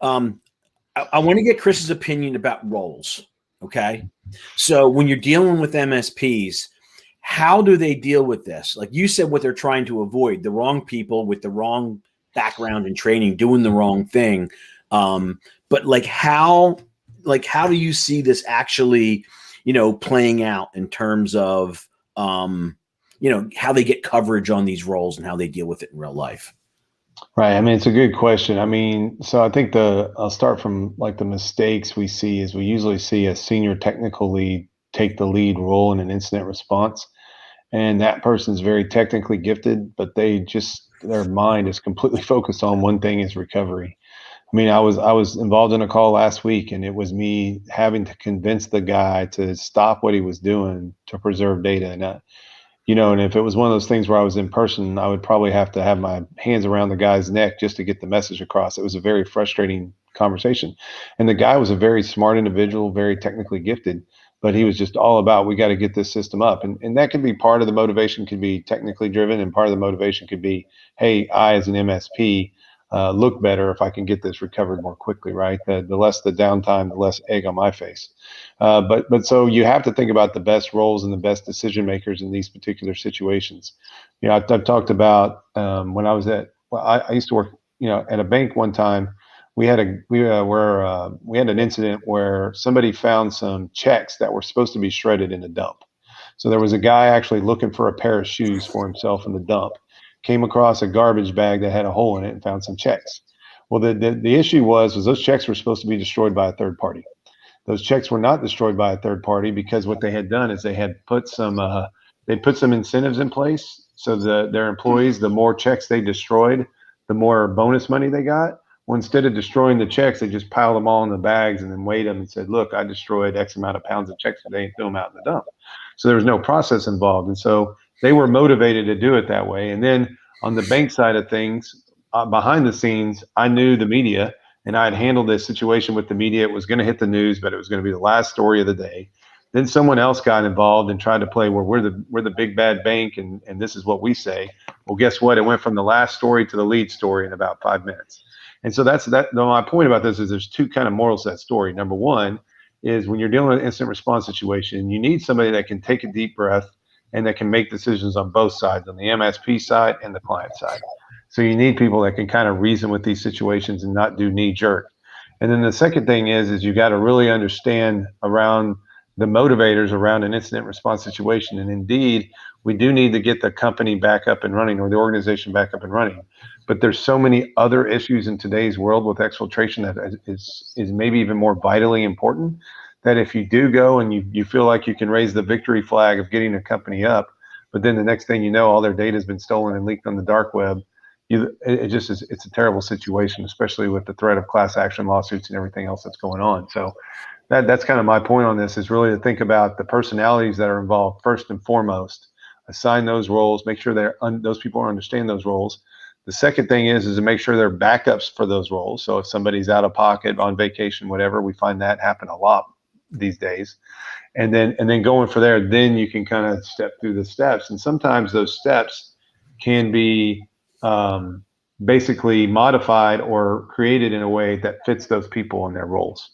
I want to get Chris's opinion about roles. Okay. So when you're dealing with MSPs, how do they deal with this? Like you said, what they're trying to avoid, the wrong people with the wrong background and training, doing the wrong thing. But how do you see this actually, playing out in terms of, how they get coverage on these roles and how they deal with it in real life? Right. I mean, it's a good question. I mean, so I think I'll start from like the mistakes we see is we usually see a senior technical lead take the lead role in an incident response. And that person's very technically gifted, but their mind is completely focused on one thing is recovery. I mean, I was involved in a call last week, and it was me having to convince the guy to stop what he was doing to preserve data. And if it was one of those things where I was in person, I would probably have to have my hands around the guy's neck just to get the message across. It was a very frustrating conversation. And the guy was a very smart individual, very technically gifted, but he was just all about, we got to get this system up. And that could be part of the motivation, could be technically driven, and part of the motivation could be, hey, I as an MSP look better if I can get this recovered more quickly, right? The less the downtime, the less egg on my face. But so you have to think about the best roles and the best decision makers in these particular situations. I've talked about when I was I used to work, at a bank one time. We had an incident where somebody found some checks that were supposed to be shredded in a dump. So there was a guy actually looking for a pair of shoes for himself in the dump, came across a garbage bag that had a hole in it and found some checks. Well, the issue was those checks were supposed to be destroyed by a third party. Those checks were not destroyed by a third party because what they had done is they had put some incentives in place so their employees, the more checks they destroyed, the more bonus money they got. Well, instead of destroying the checks, they just piled them all in the bags and then weighed them and said, look, I destroyed X amount of pounds of checks today, and threw them out in the dump. So there was no process involved. And so they were motivated to do it that way. And then on the bank side of things, behind the scenes, I knew the media, and I had handled this situation with the media. It was going to hit the news, but it was going to be the last story of the day. Then someone else got involved and tried to play where we're the big bad bank, and this is what we say. Well, guess what? It went from the last story to the lead story in about 5 minutes. And so that's that. My point about this is there's two kind of morals to that story. Number one is when you're dealing with an instant response situation, you need somebody that can take a deep breath and that can make decisions on both sides, on the MSP side and the client side. So you need people that can kind of reason with these situations and not do knee jerk. And then the second thing is you got to really understand around the motivators around an incident response situation. And indeed, we do need to get the company back up and running, or the organization back up and running. But there's so many other issues in today's world with exfiltration that is maybe even more vitally important, that if you do go and you feel like you can raise the victory flag of getting a company up, but then the next thing you know, all their data has been stolen and leaked on the dark web, it's a terrible situation, especially with the threat of class action lawsuits and everything else that's going on. So that's kind of my point on this, is really to think about the personalities that are involved first and foremost, assign those roles, make sure those people understand those roles. The second thing is to make sure there are backups for those roles. So if somebody's out of pocket, on vacation, whatever, we find that happen a lot these days. And then going for there, then you can kind of step through the steps. And sometimes those steps can be basically modified or created in a way that fits those people and their roles.